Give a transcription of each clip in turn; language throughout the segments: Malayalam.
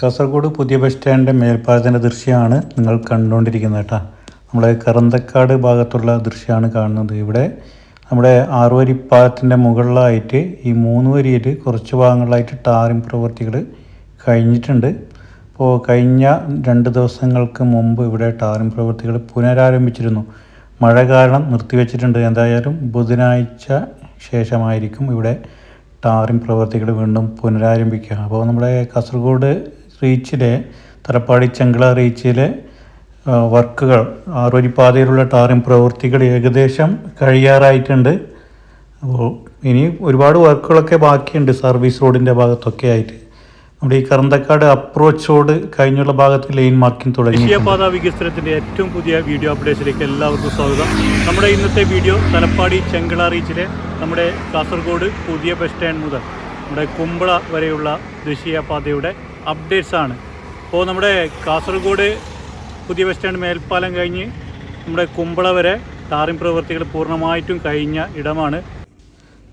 കാസർഗോഡ് പുതിയ ബസ് സ്റ്റാൻഡിൻ്റെ മേൽപ്പാലത്തിൻ്റെ ദൃശ്യമാണ് നിങ്ങൾ കണ്ടുകൊണ്ടിരിക്കുന്നത് കേട്ടോ. നമ്മളെ കറന്തക്കാട് ഭാഗത്തുള്ള ദൃശ്യമാണ് കാണുന്നത്. ഇവിടെ നമ്മുടെ ആറുവരിപ്പാലത്തിൻ്റെ മുകളിലായിട്ട് ഈ 3 വരിയിൽ കുറച്ച് ഭാഗങ്ങളിലായിട്ട് ടാറിംഗ് പ്രവൃത്തികൾ കഴിഞ്ഞിട്ടുണ്ട്. അപ്പോൾ കഴിഞ്ഞ 2 ദിവസങ്ങൾക്ക് മുമ്പ് ഇവിടെ ടാറിംഗ് പ്രവൃത്തികൾ പുനരാരംഭിച്ചിരുന്നു. മഴ കാരണം നിർത്തിവെച്ചിട്ടുണ്ട്. എന്തായാലും ബുധനാഴ്ച ശേഷമായിരിക്കും ഇവിടെ ടാറിംഗ് പ്രവൃത്തികൾ വീണ്ടും പുനരാരംഭിക്കുക. അപ്പോൾ നമ്മുടെ കാസർഗോഡ് റീച്ചിലെ തലപ്പാടി ചെങ്കള റീച്ചിലെ വർക്കുകൾ ആറുവരിപ്പാതയിലുള്ള ടാറിംഗ് പ്രവൃത്തികൾ ഏകദേശം കഴിയാറായിട്ടുണ്ട്. അപ്പോൾ ഇനി ഒരുപാട് വർക്കുകളൊക്കെ ബാക്കിയുണ്ട് സർവീസ് റോഡിൻ്റെ ഭാഗത്തൊക്കെ ആയിട്ട്. നമ്മുടെ ഈ കറന്തക്കാട് അപ്രോച്ച് റോഡ് കഴിഞ്ഞുള്ള ഭാഗത്ത് ലൈൻ മാർക്കിംഗ് തുടങ്ങി. ദേശീയപാത വികസനത്തിൻ്റെ ഏറ്റവും പുതിയ വീഡിയോ അപ്ഡേറ്റ്സിലേക്ക് എല്ലാവർക്കും സ്വാഗതം. നമ്മുടെ ഇന്നത്തെ വീഡിയോ തലപ്പാടി ചെങ്കള റീച്ചിലെ നമ്മുടെ കാസർഗോഡ് പുതിയ ബസ് സ്റ്റാൻഡ് മുതൽ നമ്മുടെ കുമ്പള വരെയുള്ള ദേശീയപാതയുടെ അപ്ഡേറ്റ്സ് ആണ്. അപ്പോൾ നമ്മുടെ കാസർഗോഡ് പുതിയ ബസ് സ്റ്റാൻഡ് മേൽപ്പാലം കഴിഞ്ഞ് നമ്മുടെ കുമ്പള വരെ ടാറിംഗ് പ്രവൃത്തികൾ പൂർണ്ണമായിട്ടും കഴിഞ്ഞ ഇടമാണ്.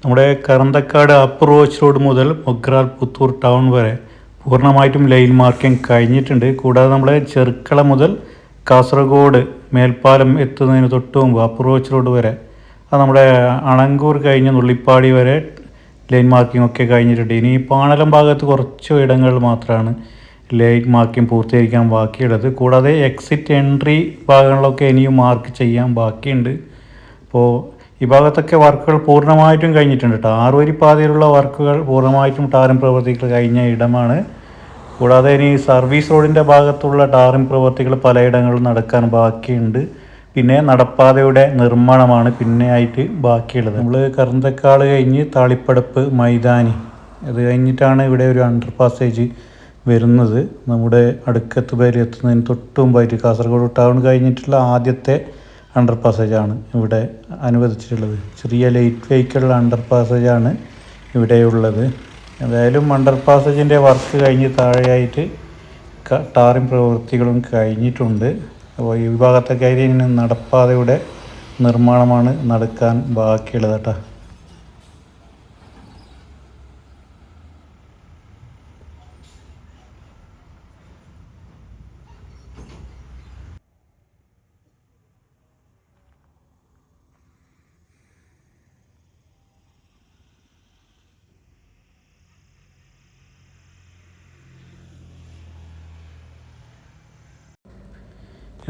നമ്മുടെ കറന്തക്കാട് അപ്രോച്ച് റോഡ് മുതൽ മൊഗ്രാൽ പുത്തൂർ ടൗൺ വരെ പൂർണ്ണമായിട്ടും ലൈൻ മാർക്കിംഗ് കഴിഞ്ഞിട്ടുണ്ട്. കൂടാതെ നമ്മുടെ ചെർക്കള മുതൽ കാസർഗോഡ് മേൽപ്പാലം എത്തുന്നതിന് തൊട്ട് മുമ്പ് അപ്രോച്ച് റോഡ് വരെ അത് നമ്മുടെ അണങ്കൂർ കഴിഞ്ഞ് നുള്ളിപ്പാടി വരെ ലൈൻ മാർക്കിംഗ് ഒക്കെ കഴിഞ്ഞിട്ടുണ്ട്. ഇനി പാണലം ഭാഗത്ത് കുറച്ച് ഇടങ്ങളിൽ മാത്രമാണ് ലൈൻ മാർക്കിംഗ് പൂർത്തീകരിക്കാൻ ബാക്കിയുള്ളത്. കൂടാതെ എക്സിറ്റ് എൻട്രി ഭാഗങ്ങളിലൊക്കെ ഇനിയും മാർക്ക് ചെയ്യാൻ ബാക്കിയുണ്ട്. അപ്പോൾ ഈ ഭാഗത്തൊക്കെ വർക്കുകൾ പൂർണ്ണമായിട്ടും കഴിഞ്ഞിട്ടുണ്ട് കേട്ടോ. ആറുവരിപ്പാതയിലുള്ള വർക്കുകൾ പൂർണ്ണമായിട്ടും ടാറിംഗ് പ്രവൃത്തികൾ കഴിഞ്ഞ ഇടമാണ്. കൂടാതെ ഇനി സർവീസ് റോഡിൻ്റെ ഭാഗത്തുള്ള ടാറിംഗ് പ്രവൃത്തികൾ പലയിടങ്ങളിലും നടക്കാൻ ബാക്കിയുണ്ട്. പിന്നെ നടപ്പാതയുടെ നിർമ്മാണമാണ് പിന്നെ ആയിട്ട് ബാക്കിയുള്ളത്. നമ്മൾ കറന്തക്കാട് കഴിഞ്ഞ് താളിപ്പടപ്പ് മൈതാനി അത് കഴിഞ്ഞിട്ടാണ് ഇവിടെ ഒരു അണ്ടർ പാസേജ് വരുന്നത്. നമ്മുടെ അടുക്കത്ത് പേര് എത്തുന്നതിന് തൊട്ട് മുമ്പായിട്ട് കാസർഗോഡ് ടൗൺ കഴിഞ്ഞിട്ടുള്ള ആദ്യത്തെ അണ്ടർ പാസേജാണ് ഇവിടെ അനുവദിച്ചിട്ടുള്ളത്. ചെറിയ ലൈറ്റ് വെഹിക്കിൾ അണ്ടർ പാസേജാണ് ഇവിടെയുള്ളത്. എന്തായാലും അണ്ടർ പാസേജിൻ്റെ വർക്ക് കഴിഞ്ഞ് താഴെയായിട്ട് ടാറിംഗ് പ്രവൃത്തികളും കഴിഞ്ഞിട്ടുണ്ട്. അപ്പോൾ ഈ ഭാഗത്തൊക്കെ ആയിട്ട് ഇനി നടപ്പാതയുടെ നിർമ്മാണമാണ് നടക്കാൻ ബാക്കിയുള്ളത് കേട്ടോ.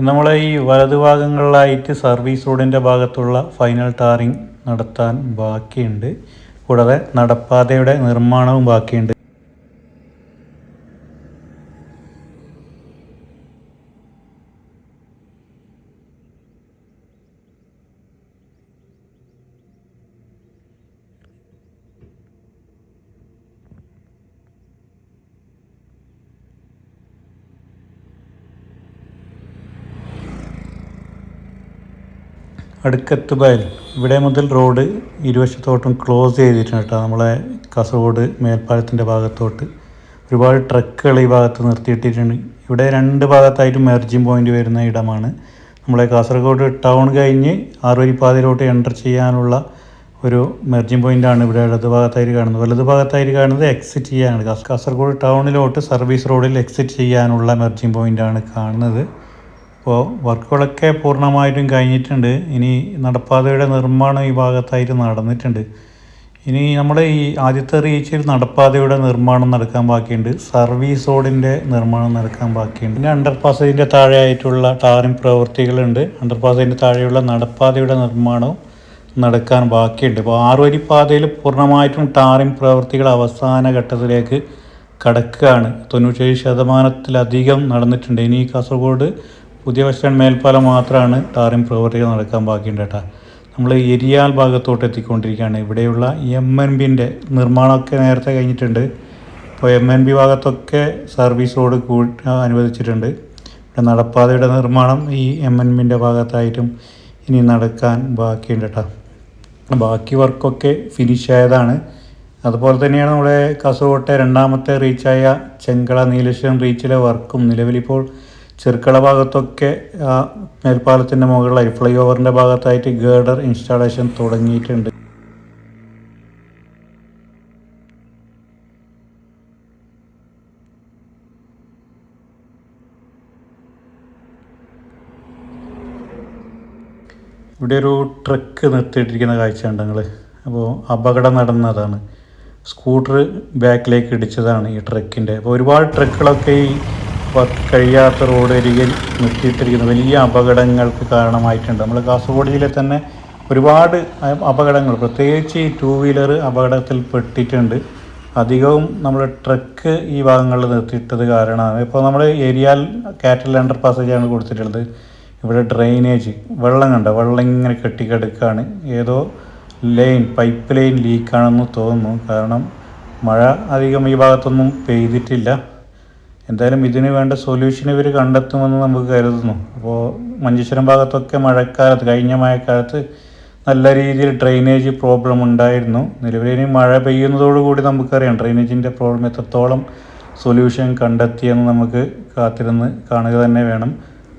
നമ്മളെ ഈ വലതുഭാഗങ്ങളിലായിട്ട് സർവീസ് റോഡിൻ്റെ ഭാഗത്തുള്ള ഫൈനൽ ടാറിംഗ് നടത്താൻ ബാക്കിയുണ്ട്. കൂടാതെ നടപ്പാതയുടെ നിർമ്മാണവും ബാക്കിയുണ്ട്. അടുക്കത്ത് ബയൽ ഇവിടെ മുതൽ റോഡ് ഇരുവശത്തോട്ടും ക്ലോസ് ചെയ്തിട്ടുണ്ട് കേട്ടോ. നമ്മളെ കാസർഗോഡ് മേൽപ്പാലത്തിൻ്റെ ഭാഗത്തോട്ട് ഒരുപാട് ട്രക്കുകൾ ഈ ഭാഗത്ത് നിർത്തിയിട്ടിട്ടുണ്ട്. ഇവിടെ 2 ഭാഗത്തായിട്ട് മെർജിങ് പോയിൻ്റ് വരുന്ന ഇടമാണ്. നമ്മളെ കാസർഗോഡ് ടൗൺ കഴിഞ്ഞ് ആറുവരിപ്പാതയിലോട്ട് എൻ്റർ ചെയ്യാനുള്ള ഒരു മെർജിങ് പോയിൻ്റാണ് ഇവിടെ ഇടത് ഭാഗത്തായിട്ട് കാണുന്നത്. വലത് ഭാഗത്തായിട്ട് കാണുന്നത് എക്സിറ്റ് ചെയ്യാനാണ്. കാസർഗോഡ് ടൗണിലോട്ട് സർവീസ് റോഡിൽ എക്സിറ്റ് ചെയ്യാനുള്ള മെർജിങ് പോയിൻ്റാണ് കാണുന്നത്. അപ്പോൾ വർക്കുകളൊക്കെ പൂർണ്ണമായിട്ടും കഴിഞ്ഞിട്ടുണ്ട്. ഇനി നടപ്പാതയുടെ നിർമ്മാണം ഈ ഭാഗത്തായിട്ട് നടന്നിട്ടുണ്ട്. ഇനി നമ്മുടെ ഈ ആദ്യത്തെ റീച്ചിൽ നടപ്പാതയുടെ നിർമ്മാണം നടക്കാൻ ബാക്കിയുണ്ട്. സർവീസ് റോഡിൻ്റെ നിർമ്മാണം നടക്കാൻ ബാക്കിയുണ്ട്. പിന്നെ അണ്ടർ പാസേജിൻ്റെ താഴെയായിട്ടുള്ള ടാറിംഗ് പ്രവൃത്തികളുണ്ട്. അണ്ടർ പാസേജിൻ്റെ താഴെയുള്ള നടപ്പാതയുടെ നിർമ്മാണവും നടക്കാൻ ബാക്കിയുണ്ട്. അപ്പോൾ ആറുവരിപ്പാതയിൽ പൂർണ്ണമായിട്ടും ടാറിംഗ് പ്രവൃത്തികൾ അവസാന ഘട്ടത്തിലേക്ക് കടക്കുകയാണ്. 97% നടന്നിട്ടുണ്ട്. ഇനി കാസർഗോഡ് പുതിയ ബസ് സ്റ്റാൻഡ് മേൽപ്പാലം മാത്രമാണ് ടാറിംഗ് പ്രവൃത്തികൾ നടക്കാൻ ബാക്കിയുണ്ട് കേട്ടോ. നമ്മൾ എരിയാൽ ഭാഗത്തോട്ട് എത്തിക്കൊണ്ടിരിക്കുകയാണ്. ഇവിടെയുള്ള MNBൻ്റെ നിർമ്മാണമൊക്കെ നേരത്തെ കഴിഞ്ഞിട്ടുണ്ട്. ഇപ്പോൾ MNB ഭാഗത്തൊക്കെ സർവീസ് റോഡ് അനുവദിച്ചിട്ടുണ്ട്. ഇവിടെ നടപ്പാതയുടെ നിർമ്മാണം ഈ MNBൻ്റെ ഭാഗത്തായിട്ടും ഇനി നടക്കാൻ ബാക്കിയുണ്ട് കേട്ടോ. ബാക്കി വർക്കൊക്കെ ഫിനിഷ് ആയതാണ്. അതുപോലെ തന്നെയാണ് നമ്മുടെ കാസർഗോട്ടെ 2ാമത്തെ റീച്ചായ ചെങ്കള നീലേശ്വരം റീച്ചിലെ വർക്കും നിലവിലിപ്പോൾ ചെർക്കള ഭാഗത്തൊക്കെ മേൽപ്പാലത്തിൻ്റെ മുകളിലായി ഫ്ലൈ ഓവറിൻ്റെ ഭാഗത്തായിട്ട് ഗേർഡർ ഇൻസ്റ്റാളേഷൻ തുടങ്ങിയിട്ടുണ്ട്. ഇവിടെ ഒരു ട്രക്ക് നിർത്തിയിട്ടിരിക്കുന്ന കാഴ്ച ഉണ്ട് നിങ്ങൾ. അപ്പോൾ അപകടം നടന്നതാണ്. സ്കൂട്ടർ ബാക്കിലേക്ക് ഇടിച്ചതാണ് ഈ ട്രക്കിൻ്റെ. അപ്പോൾ ഒരുപാട് ട്രക്കുകളൊക്കെ ഈ വർക്ക് കഴിയാത്ത റോഡ് അരികിൽ നിർത്തിയിട്ടിരിക്കുന്ന വലിയ അപകടങ്ങൾക്ക് കാരണമായിട്ടുണ്ട്. നമ്മൾ കാസർഗോഡ് ജില്ലയിൽ തന്നെ ഒരുപാട് അപകടങ്ങൾ, പ്രത്യേകിച്ച് ഈ ടൂ വീലർ അപകടത്തിൽ പെട്ടിട്ടുണ്ട്. അധികവും നമ്മൾ ട്രക്ക് ഈ ഭാഗങ്ങളിൽ നിർത്തിയിട്ടത് കാരണമാണ്. ഇപ്പോൾ നമ്മൾ ഏരിയാൽ കാറ്റൽ അണ്ടർ പാസേജാണ് കൊടുത്തിട്ടുള്ളത്. ഇവിടെ ഡ്രെയിനേജ് വെള്ളം കണ്ട വെള്ളം ഇങ്ങനെ കെട്ടിക്കിടക്കുകയാണ്. ഏതോ ലൈൻ, പൈപ്പ് ലൈൻ ലീക്കാണെന്ന് തോന്നുന്നു. കാരണം മഴ അധികം ഈ ഭാഗത്തൊന്നും പെയ്തിട്ടില്ല. എന്തായാലും ഇതിന് വേണ്ട സൊല്യൂഷൻ ഇവർ കണ്ടെത്തുമെന്ന് നമുക്ക് കരുതുന്നു. അപ്പോൾ മഞ്ചേശ്വരം ഭാഗത്തൊക്കെ മഴക്കാലത്ത്, കഴിഞ്ഞ മഴക്കാലത്ത് നല്ല രീതിയിൽ ഡ്രെയിനേജ് പ്രോബ്ലം ഉണ്ടായിരുന്നു. നിലവിലിനി മഴ പെയ്യുന്നതോടുകൂടി നമുക്കറിയാം ഡ്രെയിനേജിൻ്റെ പ്രോബ്ലം എത്രത്തോളം സൊല്യൂഷൻ കണ്ടെത്തിയെന്ന് നമുക്ക് കാത്തിരുന്ന് കാണുക തന്നെ വേണം.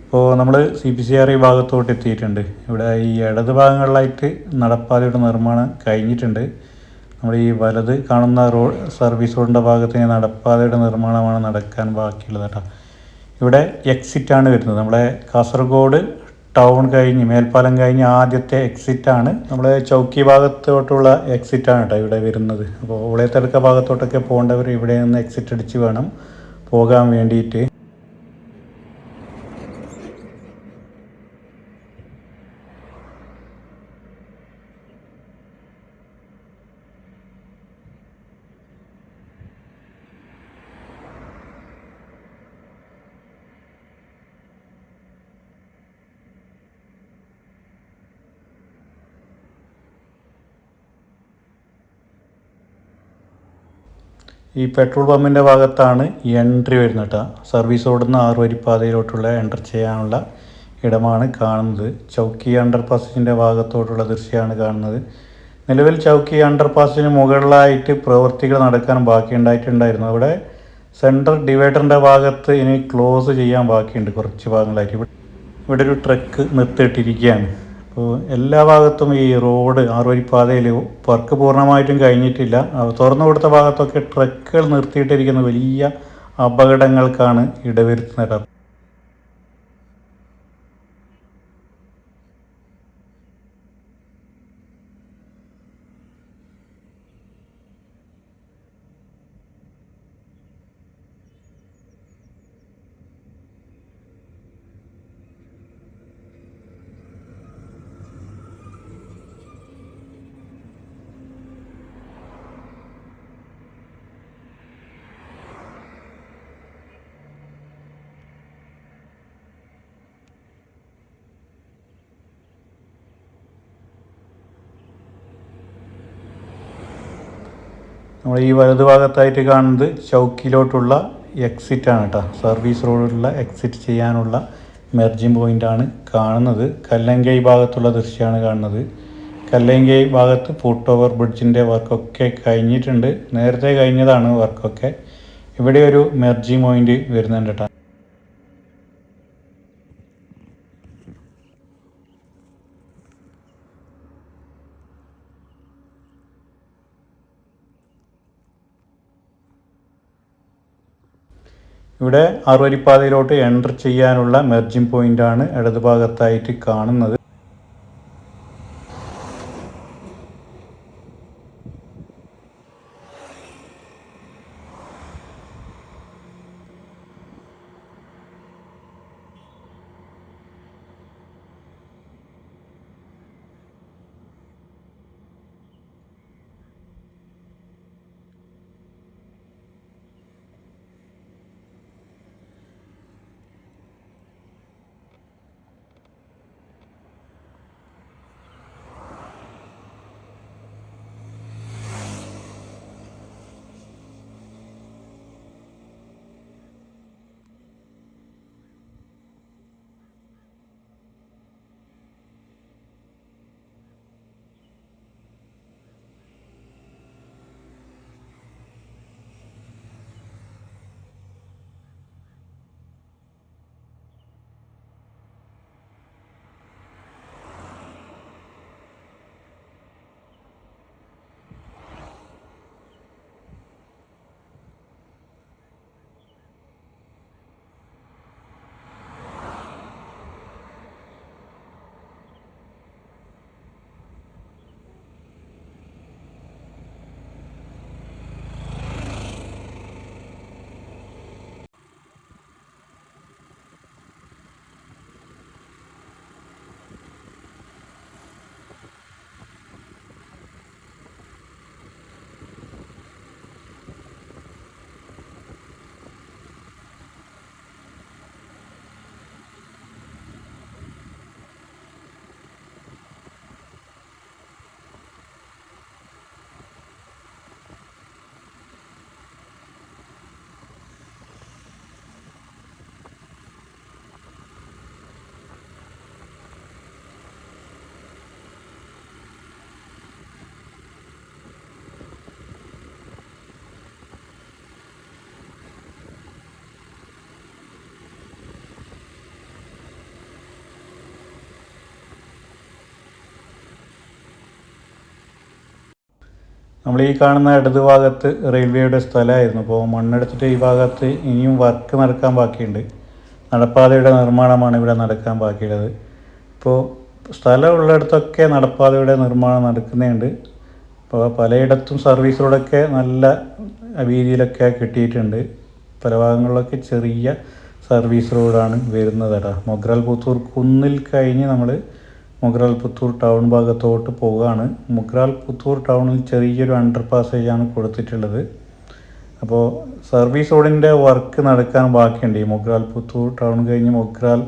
ഇപ്പോൾ നമ്മൾ CPCR ഈ ഭാഗത്തോട്ട് എത്തിയിട്ടുണ്ട്. ഇവിടെ ഈ ഇടത് ഭാഗങ്ങളിലായിട്ട് നടപ്പാതയുടെ നിർമ്മാണം കഴിഞ്ഞിട്ടുണ്ട്. നമ്മൾ ഈ വലത് കാണുന്ന സർവീസ് റോഡിൻ്റെ ഭാഗത്ത് നടപ്പാതയുടെ നിർമ്മാണമാണ് നടക്കാൻ ബാക്കിയുള്ളത് കേട്ടോ. ഇവിടെ എക്സിറ്റാണ് വരുന്നത്. നമ്മളെ കാസർഗോഡ് ടൗൺ കഴിഞ്ഞ്, മേൽപ്പാലം കഴിഞ്ഞ് ആദ്യത്തെ എക്സിറ്റാണ്. നമ്മളെ ചൗക്കി ഭാഗത്തോട്ടുള്ള എക്സിറ്റാണ് കേട്ടോ ഇവിടെ വരുന്നത്. അപ്പോൾ ഉളയത്തടുക്ക ഭാഗത്തോട്ടൊക്കെ പോകേണ്ടവർ ഇവിടെ നിന്ന് എക്സിറ്റ് അടിച്ച് വേണം പോകാൻ വേണ്ടിയിട്ട്. ഈ പെട്രോൾ പമ്പിൻ്റെ ഭാഗത്താണ് ഈ എൻട്രി വരുന്നത് കേട്ടോ. സർവീസ് റോഡിൽ നിന്ന് 6 വരിപ്പാതയിലോട്ടുള്ള എൻ്റർ ചെയ്യാനുള്ള ഇടമാണ് കാണുന്നത്. ചൗക്കി അണ്ടർ പാസേജിൻ്റെ ഭാഗത്തോട്ടുള്ള ദൃശ്യമാണ് കാണുന്നത്. നിലവിൽ ചൗക്കി അണ്ടർ പാസേജിന് മുകളിലായിട്ട് പ്രവൃത്തികൾ നടക്കാൻ ബാക്കിയുണ്ടായിട്ടുണ്ടായിരുന്നു. അവിടെ സെൻട്രൽ ഡിവൈഡറിൻ്റെ ഭാഗത്ത് ഇനി ക്ലോസ് ചെയ്യാൻ ബാക്കിയുണ്ട് കുറച്ച് ഭാഗങ്ങളായിട്ട്. ഇവിടെ ഒരു ട്രക്ക് നിർത്തിയിട്ടിരിക്കുകയാണ്. അപ്പോൾ എല്ലാ ഭാഗത്തും ഈ റോഡ് 6 വരിപ്പാതയിൽ വർക്ക് പൂർണ്ണമായിട്ടും കഴിഞ്ഞിട്ടില്ല. തുറന്നു കൊടുത്ത ഭാഗത്തൊക്കെ ട്രക്കുകൾ നിർത്തിയിട്ടിരിക്കുന്ന വലിയ അപകടങ്ങൾക്കാണ് ഇടവരുത്തുന്നത്. നമ്മൾ ഈ വലതു ഭാഗത്തായിട്ട് കാണുന്നത് ചൗക്കിലോട്ടുള്ള എക്സിറ്റാണ് കേട്ടോ. സർവീസ് റോഡിലുള്ള എക്സിറ്റ് ചെയ്യാനുള്ള മെർജിങ് പോയിൻ്റാണ് കാണുന്നത്. കല്ലങ്കൈ ഭാഗത്തുള്ള ദൃശ്യമാണ് കാണുന്നത്. കല്ലങ്കൈ ഭാഗത്ത് ഫുട് ഓവർ ബ്രിഡ്ജിൻ്റെ വർക്കൊക്കെ കഴിഞ്ഞിട്ടുണ്ട്. നേരത്തെ കഴിഞ്ഞതാണ് വർക്കൊക്കെ. ഇവിടെ ഒരു മെർജിങ് പോയിൻ്റ് വരുന്നുണ്ട് കേട്ടോ. ഇവിടെ 6 വരിപ്പാതയിലോട്ട് എൻ്റർ ചെയ്യാനുള്ള മെർജിങ് പോയിൻ്റാണ് ഇടത് ഭാഗത്തായിട്ട് കാണുന്നത്. നമ്മൾ ഈ കാണുന്ന ഇടത് ഭാഗത്ത് റെയിൽവേയുടെ സ്ഥലമായിരുന്നു. അപ്പോൾ മണ്ണെടുത്തിട്ട് ഈ ഭാഗത്ത് ഇനിയും വർക്ക് നടക്കാൻ ബാക്കിയുണ്ട്. നടപ്പാതയുടെ നിർമ്മാണമാണ് ഇവിടെ നടക്കാൻ ബാക്കിയുള്ളത്. ഇപ്പോൾ സ്ഥലമുള്ളിടത്തൊക്കെ നടപ്പാതയുടെ നിർമ്മാണം നടക്കുന്നുണ്ട്. അപ്പോൾ പലയിടത്തും സർവീസ് റോഡൊക്കെ നല്ല വീതിയിലൊക്കെ കിട്ടിയിട്ടുണ്ട്. പല ഭാഗങ്ങളിലൊക്കെ ചെറിയ സർവീസ് റോഡാണ് വരുന്നത് കേട്ടോ. മൊഗ്രാൽ പുത്തൂർ കുന്നിൽ കഴിഞ്ഞ് നമ്മൾ മൊഗ്രാൽ പുത്തൂർ ടൗൺ ഭാഗത്തോട്ട് പോവുകയാണ്. മൊഗ്രാൽ പുത്തൂർ ടൗണിൽ ചെറിയൊരു അണ്ടർ പാസേജാണ് കൊടുത്തിട്ടുള്ളത്. അപ്പോൾ സർവീസ് റോഡിൻ്റെ വർക്ക് നടക്കാൻ ബാക്കിയുണ്ട്. ഈ മൊഗ്രാൽ പുത്തൂർ ടൗൺ കഴിഞ്ഞ് മൊഗ്രാൽ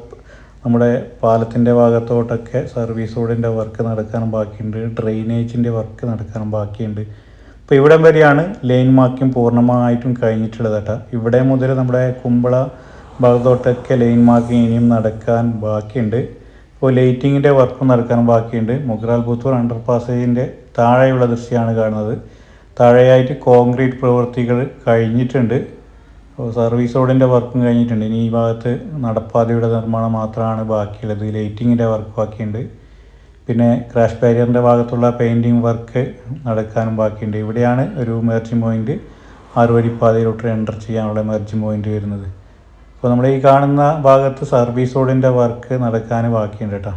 നമ്മുടെ പാലത്തിൻ്റെ ഭാഗത്തോട്ടൊക്കെ സർവീസ് റോഡിൻ്റെ വർക്ക് നടക്കാൻ ബാക്കിയുണ്ട്. ഡ്രെയിനേജിൻ്റെ വർക്ക് നടക്കാൻ ബാക്കിയുണ്ട്. അപ്പോൾ ഇവിടം വരെയാണ് ലൈൻ മാർക്കിംഗ് പൂർണ്ണമായിട്ടും കഴിഞ്ഞിട്ടുള്ളത് കേട്ടോ. ഇവിടെ മുതൽ നമ്മുടെ കുമ്പള ഭാഗത്തോട്ടൊക്കെ ലൈൻ മാർക്കിംഗ് ഇനിയും നടക്കാൻ ബാക്കിയുണ്ട്. ഇപ്പോൾ ലൈറ്റിങ്ങിൻ്റെ വർക്കും നടക്കാൻ ബാക്കിയുണ്ട്. മൊഗ്രാൽ പുത്തൂർ അണ്ടർ പാസേജിൻ്റെ താഴെയുള്ള ദൃശ്യമാണ് കാണുന്നത്. താഴെയായിട്ട് കോൺക്രീറ്റ് പ്രവൃത്തികൾ കഴിഞ്ഞിട്ടുണ്ട്. സർവീസ് റോഡിൻ്റെ വർക്കും കഴിഞ്ഞിട്ടുണ്ട്. ഇനി ഈ ഭാഗത്ത് നടപ്പാതയുടെ നിർമ്മാണം മാത്രമാണ് ബാക്കിയുള്ളത്. ലൈറ്റിങ്ങിൻ്റെ വർക്ക് ബാക്കിയുണ്ട്. പിന്നെ ക്രാഷ് ബാരിയറിൻ്റെ ഭാഗത്തുള്ള പെയിൻറ്റിങ് വർക്ക് നടക്കാനും ബാക്കിയുണ്ട്. ഇവിടെയാണ് ഒരു മെർജിങ് പോയിൻറ്റ്, ആറുവരിപ്പാതയിലോട്ട് എൻ്റർ ചെയ്യാനുള്ള മെർജിങ് പോയിൻറ്റ് വരുന്നത്. അപ്പോൾ നമ്മൾ ഈ കാണുന്ന ഭാഗത്ത് സർവീസ് റോഡിൻ്റെ വർക്ക് നടക്കാൻ ബാക്കിയുണ്ട് കേട്ടോ.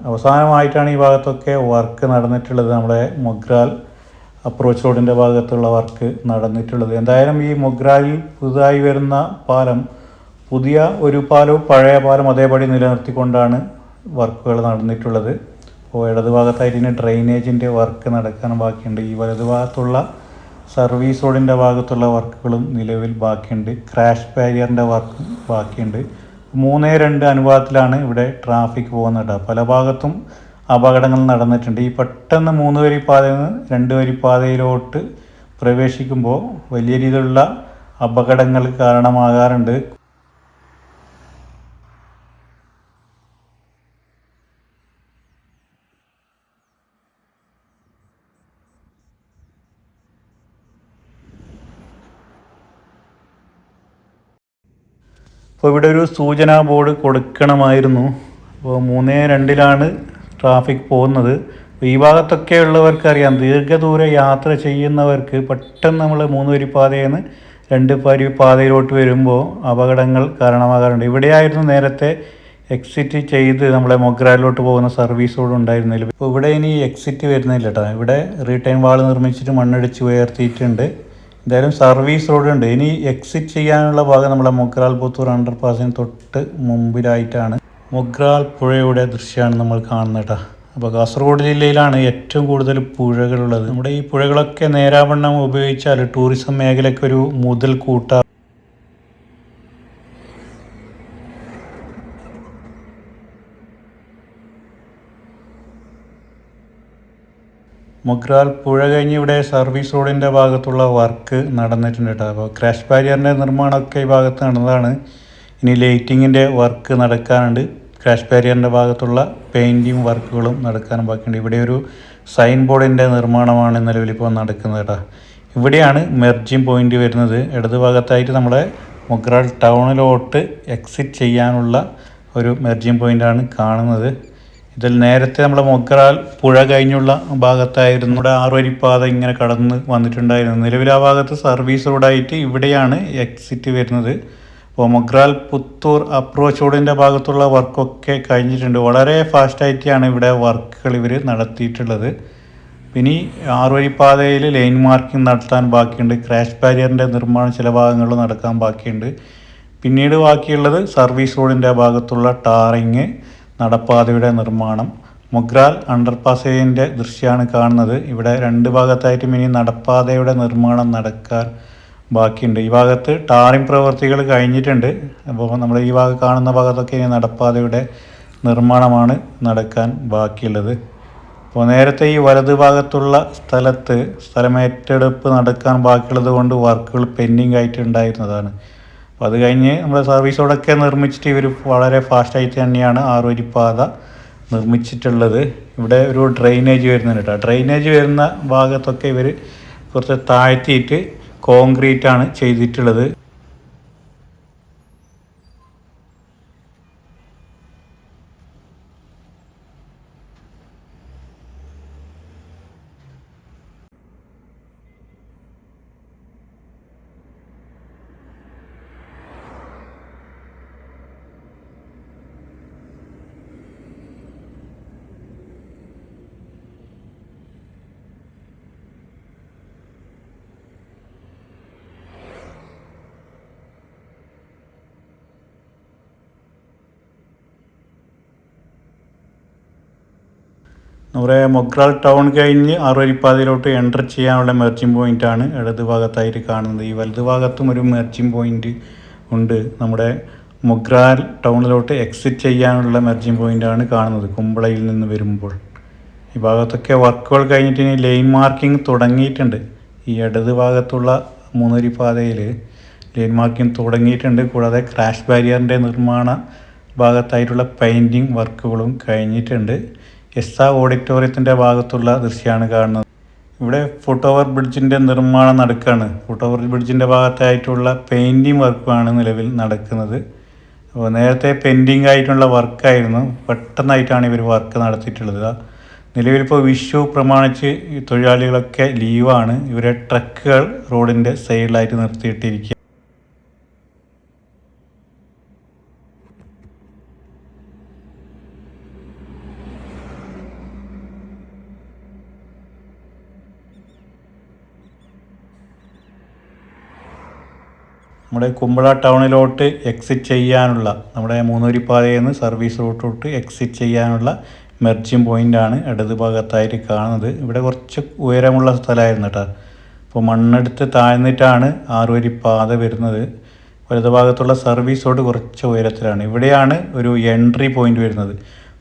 അവസാനമായിട്ടാണ് ഈ ഭാഗത്തൊക്കെ വർക്ക് നടന്നിട്ടുള്ളത്. നമ്മുടെ മൊഗ്രാൽ അപ്രോച്ച് റോഡിൻ്റെ ഭാഗത്തുള്ള വർക്ക് നടന്നിട്ടുള്ളത്. എന്തായാലും ഈ മൊഗ്രാലിൽ പുതുതായി വരുന്ന പാലം പുതിയ ഒരു പാലവും പഴയ പാലം അതേപടി നിലനിർത്തിക്കൊണ്ടാണ് വർക്കുകൾ നടന്നിട്ടുള്ളത്. അപ്പോൾ ഇടത് ഭാഗത്തായിട്ട് ഇനി ഡ്രെയിനേജിൻ്റെ വർക്ക് നടക്കാൻ ബാക്കിയുണ്ട്. ഈ വലത് ഭാഗത്തുള്ള സർവീസ് റോഡിൻ്റെ ഭാഗത്തുള്ള വർക്കുകളും നിലവിൽ ബാക്കിയുണ്ട്. ക്രാഷ് ബാരിയറിൻ്റെ വർക്കും ബാക്കിയുണ്ട്. 3-2 അനുപാതത്തിലാണ് ഇവിടെ ട്രാഫിക് പോകുന്നത്. പല ഭാഗത്തും അപകടങ്ങൾ നടന്നിട്ടുണ്ട്. ഈ പെട്ടെന്ന് 3 വരി പാതയിൽ നിന്ന് 2 വരി പാതയിലോട്ട് പ്രവേശിക്കുമ്പോൾ വലിയ രീതിയിലുള്ള അപകടങ്ങൾ കാരണമാകാറുണ്ട്. അപ്പോൾ ഇവിടെ ഒരു സൂചനാ ബോർഡ് കൊടുക്കണമായിരുന്നു. അപ്പോൾ 3-2 ട്രാഫിക് പോകുന്നത്. ഈ ഭാഗത്തൊക്കെ ഉള്ളവർക്കറിയാം, ദീർഘദൂര യാത്ര ചെയ്യുന്നവർക്ക് പെട്ടെന്ന് നമ്മൾ 3 വരി പാതയിൽ നിന്ന് 2 വരി പാതയിലോട്ട് വരുമ്പോൾ അപകടങ്ങൾ കാരണമാകാറുണ്ട്. ഇവിടെയായിരുന്നു നേരത്തെ എക്സിറ്റ് ചെയ്ത് നമ്മളെ മൊഗ്രാലിലോട്ട് പോകുന്ന സർവീസ് റോഡ് ഉണ്ടായിരുന്നില്ല. ഇപ്പോൾ ഇവിടെ ഇനി എക്സിറ്റ് വരുന്നില്ല കേട്ടോ. ഇവിടെ റീടൈൻ വാൾ നിർമ്മിച്ചിട്ട് മണ്ണടിച്ച് ഉയർത്തിയിട്ടുണ്ട്. എന്തായാലും സർവീസ് റോഡ് ഉണ്ട്. ഇനി എക്സിറ്റ് ചെയ്യാനുള്ള ഭാഗം നമ്മളെ മൊഗ്രാൽ പുത്തൂർ അണ്ടർ പാസിന് തൊട്ട് മുമ്പിലായിട്ടാണ്. മൊഗ്രാൽ പുഴയുടെ ദൃശ്യമാണ് നമ്മൾ കാണുന്നത് കേട്ടോ. അപ്പോൾ കാസർഗോഡ് ജില്ലയിലാണ് ഏറ്റവും കൂടുതൽ പുഴകളുള്ളത്. നമ്മുടെ ഈ പുഴകളൊക്കെ നേരാവണ്ണം ഉപയോഗിച്ചാൽ ടൂറിസം മേഖലയ്ക്കൊരു മുതൽക്കൂട്ട. മൊഗ്രാൽ പുഴ കഴിഞ്ഞ് ഇവിടെ സർവീസ് റോഡിൻ്റെ ഭാഗത്തുള്ള വർക്ക് നടന്നിട്ടുണ്ട് കേട്ടോ. അപ്പോൾ ക്രാഷ് ബാരിയറിൻ്റെ നിർമ്മാണമൊക്കെ ഈ ഭാഗത്ത് നടന്നതാണ്. ഇനി ലൈറ്റിങ്ങിൻ്റെ വർക്ക് നടക്കാനുണ്ട്. ക്രാഷ് ബാരിയറിൻ്റെ ഭാഗത്തുള്ള പെയിൻറ്റിങ് വർക്കുകളും നടക്കാനും ബാക്കിയുണ്ട്. ഇവിടെ ഒരു സൈൻ ബോർഡിൻ്റെ നിർമ്മാണമാണ് നിലവിലിപ്പോൾ നടക്കുന്നത് കേട്ടോ. ഇവിടെയാണ് മെർജിങ് പോയിൻ്റ് വരുന്നത്. ഇടത് ഭാഗത്തായിട്ട് നമ്മുടെ മൊഗ്രാൽ ടൗണിലോട്ട് എക്സിറ്റ് ചെയ്യാനുള്ള ഒരു മെർജിങ് പോയിൻ്റാണ് കാണുന്നത്. ഇതിൽ നേരത്തെ നമ്മൾ മൊഗ്രാൽ പുഴ കഴിഞ്ഞുള്ള ഭാഗത്തായിരുന്നു നമ്മുടെ 6 വരിപ്പാത ഇങ്ങനെ കടന്ന് വന്നിട്ടുണ്ടായിരുന്നു. നിലവിൽ ആ ഭാഗത്ത് സർവീസ് റോഡായിട്ട് ഇവിടെയാണ് എക്സിറ്റ് വരുന്നത്. അപ്പോൾ മൊഗ്രാൽ പുത്തൂർ അപ്രോച്ച് റോഡിൻ്റെ ഭാഗത്തുള്ള വർക്കൊക്കെ കഴിഞ്ഞിട്ടുണ്ട്. വളരെ ഫാസ്റ്റായിട്ടാണ് ഇവിടെ വർക്കുകൾ ഇവർ നടത്തിയിട്ടുള്ളത്. ഇനി 6 വരിപ്പാതയിൽ ലൈൻ മാർക്കിംഗ് നടത്താൻ ബാക്കിയുണ്ട്. ക്രാഷ് ബാരിയറിൻ്റെ നിർമ്മാണം ചില ഭാഗങ്ങളിൽ നടക്കാൻ ബാക്കിയുണ്ട്. പിന്നീട് ബാക്കിയുള്ളത് സർവീസ് റോഡിൻ്റെ ഭാഗത്തുള്ള ടാറിങ്, നടപ്പാതയുടെ നിർമ്മാണം. മൊഗ്രാൽ അണ്ടർ പാസേജിൻ്റെ ദൃശ്യമാണ് കാണുന്നത്. ഇവിടെ 2 ഭാഗത്തായിട്ടും ഇനി നടപ്പാതയുടെ നിർമ്മാണം നടക്കാൻ ബാക്കിയുണ്ട്. ഈ ഭാഗത്ത് ടാറിങ് പ്രവൃത്തികൾ കഴിഞ്ഞിട്ടുണ്ട്. അപ്പോൾ നമ്മൾ ഈ ഭാഗം കാണുന്ന ഭാഗത്തൊക്കെ ഇനി നടപ്പാതയുടെ നിർമ്മാണമാണ് നടക്കാൻ ബാക്കിയുള്ളത്. അപ്പോൾ നേരത്തെ ഈ വലത് ഭാഗത്തുള്ള സ്ഥലമേറ്റെടുപ്പ് നടക്കാൻ ബാക്കിയുള്ളത് കൊണ്ട് വർക്കുകൾ പെൻഡിങ് ആയിട്ടുണ്ടായിരുന്നതാണ്. അപ്പോൾ അത് കഴിഞ്ഞ് നമ്മൾ സർവീസ് റോഡൊക്കെ നിർമ്മിച്ചിട്ട് ഇവർ വളരെ ഫാസ്റ്റായിട്ട് തന്നെയാണ് 6 വരിപ്പാത നിർമ്മിച്ചിട്ടുള്ളത്. ഇവിടെ ഒരു ഡ്രെയിനേജ് വരുന്നുണ്ട് കേട്ടോ. ഡ്രെയിനേജ് വരുന്ന ഭാഗത്തൊക്കെ ഇവർ കുറച്ച് താഴ്ത്തിയിട്ട് കോൺക്രീറ്റാണ് ചെയ്തിട്ടുള്ളത്. നമ്മുടെ മൊഗ്രാൽ ടൗൺ കഴിഞ്ഞ് ആറുവരിപ്പാതയിലോട്ട് എൻ്റർ ചെയ്യാനുള്ള മെർജിങ് പോയിൻ്റാണ് ഇടത് ഭാഗത്തായിട്ട് കാണുന്നത്. ഈ വലത് ഭാഗത്തും ഒരു മെർജിങ് പോയിൻ്റ് ഉണ്ട്. നമ്മുടെ മൊഗ്രാൽ ടൗണിലോട്ട് എക്സിറ്റ് ചെയ്യാനുള്ള മെർജിങ് പോയിൻ്റാണ് കാണുന്നത് കുമ്പളയിൽ നിന്ന് വരുമ്പോൾ. ഈ ഭാഗത്തൊക്കെ വർക്കുകൾ കഴിഞ്ഞിട്ട് ഇനി ലൈൻ മാർക്കിംഗ് തുടങ്ങിയിട്ടുണ്ട്. ഈ ഇടത് ഭാഗത്തുള്ള മൂന്നുവരിപ്പാതയിൽ ലൈൻ മാർക്കിംഗ് തുടങ്ങിയിട്ടുണ്ട്. കൂടാതെ ക്രാഷ് ബാരിയറിൻ്റെ നിർമ്മാണ ഭാഗത്തായിട്ടുള്ള പെയിൻറ്റിങ് വർക്കുകളും കഴിഞ്ഞിട്ടുണ്ട്. എസ് ഓഡിറ്റോറിയത്തിൻ്റെ ഭാഗത്തുള്ള ദൃശ്യമാണ് കാണുന്നത്. ഇവിടെ ഫുട് ഓവർ ബ്രിഡ്ജിൻ്റെ നിർമ്മാണം നടക്കുകയാണ്. ഫുട് ഓവർ ബ്രിഡ്ജിൻ്റെ ഭാഗത്തായിട്ടുള്ള പെയിൻറ്റിങ് വർക്കാണ് നിലവിൽ നടക്കുന്നത്. അപ്പോൾ നേരത്തെ പെൻഡിങ് ആയിട്ടുള്ള വർക്കായിരുന്നു, പെട്ടെന്നായിട്ടാണ് ഇവർ വർക്ക് നടത്തിയിട്ടുള്ളത്. നിലവിലിപ്പോൾ വിഷു പ്രമാണിച്ച് ഈ തൊഴിലാളികളൊക്കെ ലീവാണ്. ഇവരെ ട്രക്കുകൾ റോഡിൻ്റെ സൈഡിലായിട്ട് നിർത്തിയിട്ടിരിക്കുക. നമ്മുടെ കുമ്പള ടൗണിലോട്ട് എക്സിറ്റ് ചെയ്യാനുള്ള, നമ്മുടെ മൂന്നുവരിപ്പാതയിൽ നിന്ന് സർവീസ് റൂട്ടിലോട്ട് എക്സിറ്റ് ചെയ്യാനുള്ള മെർജിങ് പോയിൻ്റാണ് ഇടത് ഭാഗത്തായിട്ട് കാണുന്നത്. ഇവിടെ കുറച്ച് ഉയരമുള്ള സ്ഥലമായിരുന്നു കേട്ടോ. അപ്പോൾ മണ്ണെടുത്ത് താഴ്ന്നിട്ടാണ് ആറുവരിപ്പാത വരുന്നത്. വലത് ഭാഗത്തുള്ള സർവീസ് റോഡ് കുറച്ച് ഉയരത്തിലാണ്. ഇവിടെയാണ് ഒരു എൻട്രി പോയിൻ്റ് വരുന്നത്.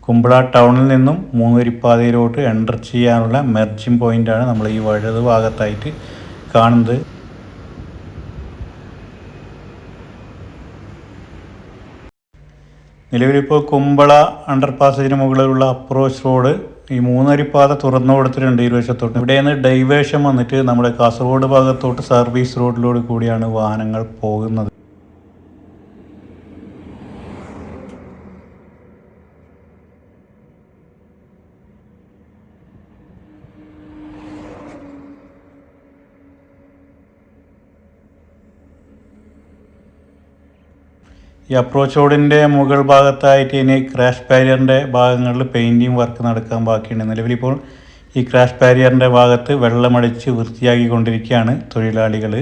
കുമ്പള ടൗണിൽ നിന്നും മൂന്നുവരിപ്പാതയിലോട്ട് എൻ്റർ ചെയ്യാനുള്ള മെർജിങ് പോയിൻ്റാണ് നമ്മൾ ഈ വലത് ഭാഗത്തായിട്ട് കാണുന്നത്. നിലവിലിപ്പോൾ കുമ്പള അണ്ടർ പാസേജിന് മുകളിലുള്ള അപ്രോച്ച് റോഡ് ഈ മൂന്നരിപ്പാത തുറന്നു കൊടുത്തിട്ടുണ്ട് ഇരുവശത്തോട്ട്. ഇവിടെ നിന്ന് ഡൈവേഷൻ വന്നിട്ട് നമ്മുടെ കാസർഗോഡ് ഭാഗത്തോട്ട് സർവീസ് റോഡിലൂടെ കൂടിയാണ് വാഹനങ്ങൾ പോകുന്നത്. ഈ അപ്രോച്ച് റോഡിൻ്റെ മുകൾ ഭാഗത്തായിട്ട് ഇനി ക്രാഷ് ബാരിയറിൻ്റെ ഭാഗങ്ങളിൽ പെയിൻറ്റിങ് വർക്ക് നടക്കാൻ ബാക്കിയുണ്ട്. നിലവിലിപ്പോൾ ഈ ക്രാഷ് ബാരിയറിൻ്റെ ഭാഗത്ത് വെള്ളമടിച്ച് വൃത്തിയാക്കിക്കൊണ്ടിരിക്കുകയാണ് തൊഴിലാളികൾ.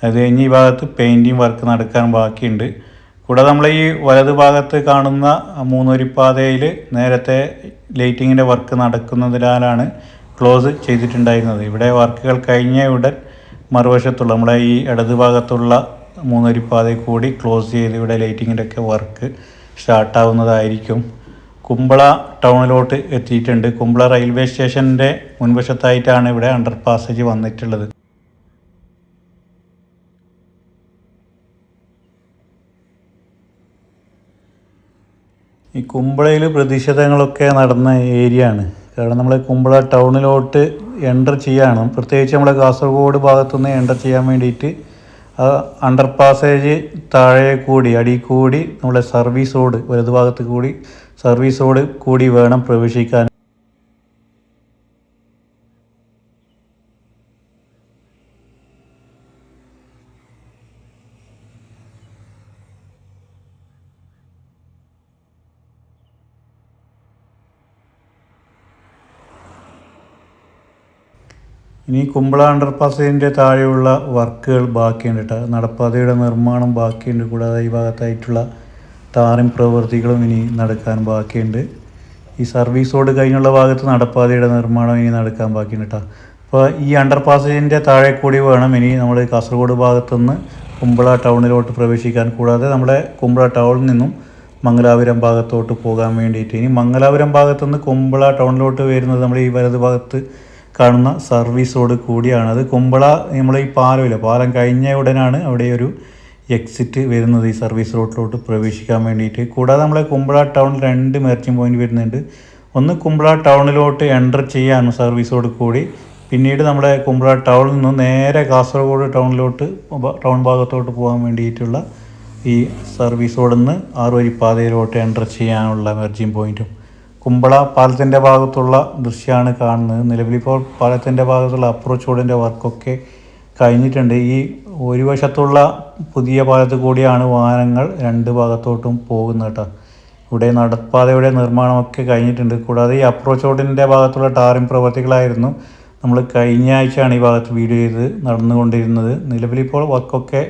അത് കഴിഞ്ഞ് ഈ ഭാഗത്ത് പെയിൻറ്റിങ് വർക്ക് നടക്കാൻ ബാക്കിയുണ്ട്. കൂടാതെ നമ്മൾ ഈ വലത് ഭാഗത്ത് കാണുന്ന മൂന്നുവരിപ്പാതയിൽ നേരത്തെ ലൈറ്റിങ്ങിൻ്റെ വർക്ക് നടക്കുന്നതിനാലാണ് ക്ലോസ് ചെയ്തിട്ടുണ്ടായിരുന്നത്. ഇവിടെ വർക്കുകൾ കഴിഞ്ഞ ഉടൻ മറുവശത്തുള്ള നമ്മുടെ ഈ ഇടത് ഭാഗത്തുള്ള മൂന്നുവരിപ്പാതയിൽ കൂടി ക്ലോസ് ചെയ്ത് ഇവിടെ ലൈറ്റിങ്ങിൻ്റെ ഒക്കെ വർക്ക് സ്റ്റാർട്ടാവുന്നതായിരിക്കും. കുമ്പള ടൗണിലോട്ട് എത്തിയിട്ടുണ്ട്. കുമ്പള റെയിൽവേ സ്റ്റേഷൻ്റെ മുൻവശത്തായിട്ടാണ് ഇവിടെ അണ്ടർ പാസേജ് വന്നിട്ടുള്ളത്. ഈ കുമ്പളയിൽ പ്രതിഷേധങ്ങളൊക്കെ നടന്ന ഏരിയ ആണ്. കാരണം നമ്മൾ കുമ്പള ടൗണിലോട്ട് എൻ്റർ ചെയ്യണം, പ്രത്യേകിച്ച് നമ്മളെ കാസർഗോഡ് ഭാഗത്തുനിന്ന് എൻ്റർ ചെയ്യാൻ വേണ്ടിയിട്ട് അണ്ടർ പാസേജ് താഴെ കൂടി അടി കൂടി നമ്മളെ സർവീസ് റോഡ് വലതു ഭാഗത്ത് കൂടി സർവീസ് റോഡ് കൂടി വേണം പ്രവേശിക്കാൻ. ഇനി കുമ്പള അണ്ടർ പാസേജിൻ്റെ താഴെയുള്ള വർക്കുകൾ ബാക്കിയുണ്ട് കേട്ടോ. നടപ്പാതയുടെ നിർമ്മാണം ബാക്കിയുണ്ട്. കൂടാതെ ഈ ഭാഗത്തായിട്ടുള്ള ടാറിംഗ് പ്രവൃത്തികളും ഇനി നടക്കാൻ ബാക്കിയുണ്ട്. ഈ സർവീസ് റോഡ് കഴിഞ്ഞുള്ള ഭാഗത്ത് നടപ്പാതയുടെ നിർമ്മാണം ഇനി നടക്കാൻ ബാക്കിയുണ്ട് കേട്ടോ. അപ്പോൾ ഈ അണ്ടർ പാസേജിൻ്റെ താഴെ കൂടി വേണം ഇനി നമ്മൾ കാസർഗോഡ് ഭാഗത്തുനിന്ന് കുമ്പള ടൗണിലോട്ട് പ്രവേശിക്കാൻ. കൂടാതെ നമ്മുടെ കുമ്പള ടൗണിൽ നിന്നും മംഗലാപുരം ഭാഗത്തോട്ട് പോകാൻ വേണ്ടിയിട്ട്. ഇനി മംഗലാപുരം ഭാഗത്തുനിന്ന് കുമ്പള ടൗണിലോട്ട് വരുന്നത് നമ്മൾ ഈ വലത് ഭാഗത്ത് കാണുന്ന സർവീസ് റോഡ് കൂടിയാണ്. അത് കുമ്പള നമ്മൾ ഈ പാലമില്ല, പാലം കഴിഞ്ഞ ഉടനാണ് അവിടെ ഒരു എക്സിറ്റ് വരുന്നത് ഈ സർവീസ് റോഡിലോട്ട് പ്രവേശിക്കാൻ വേണ്ടിയിട്ട്. കൂടാതെ നമ്മളെ കുമ്പള ടൗണിൽ രണ്ട് മെർജിങ് പോയിന്റ് വരുന്നുണ്ട്. ഒന്ന് കുമ്പള ടൗണിലോട്ട് എൻ്റർ ചെയ്യാനും സർവീസ് റോഡ് കൂടി, പിന്നീട് നമ്മുടെ കുമ്പള ടൗണിൽ നിന്ന് നേരെ കാസർഗോഡ് ടൗണിലോട്ട് ടൗൺ ഭാഗത്തോട്ട് പോകാൻ വേണ്ടിയിട്ടുള്ള ഈ സർവീസ് റോഡിൽ നിന്ന് ആറുവരിപ്പാതയിലോട്ട് എൻ്റർ ചെയ്യാനുള്ള മെർജിങ് പോയിൻറ്റും കുമ്പള പാലത്തിൻ്റെ ഭാഗത്തുള്ള ദൃശ്യമാണ് കാണുന്നത്. നിലവിലിപ്പോൾ പാലത്തിൻ്റെ ഭാഗത്തുള്ള അപ്രോച്ച് റോഡിൻ്റെ വർക്കൊക്കെ കഴിഞ്ഞിട്ടുണ്ട്. ഈ ഒരു വശത്തുള്ള പുതിയ പാലത്ത് കൂടിയാണ് വാഹനങ്ങൾ രണ്ട് ഭാഗത്തോട്ടും പോകുന്നത് കേട്ടോ. ഇവിടെ നടപ്പാതയുടെ നിർമ്മാണമൊക്കെ കഴിഞ്ഞിട്ടുണ്ട്. കൂടാതെ ഈ അപ്രോച്ച് റോഡിൻ്റെ ഭാഗത്തുള്ള ടാറിംഗ് പ്രവൃത്തികളായിരുന്നു നമ്മൾ കഴിഞ്ഞ ആഴ്ചയാണ് ഈ ഭാഗത്ത് വീഡിയോ ചെയ്ത് നടന്നുകൊണ്ടിരുന്നത്. നിലവിലിപ്പോൾ വർക്കൊക്കെ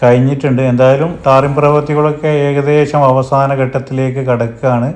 കഴിഞ്ഞിട്ടുണ്ട്. എന്തായാലും ടാറിംഗ് പ്രവൃത്തികളൊക്കെ ഏകദേശം അവസാന ഘട്ടത്തിലേക്ക് കടക്കുകയാണ്.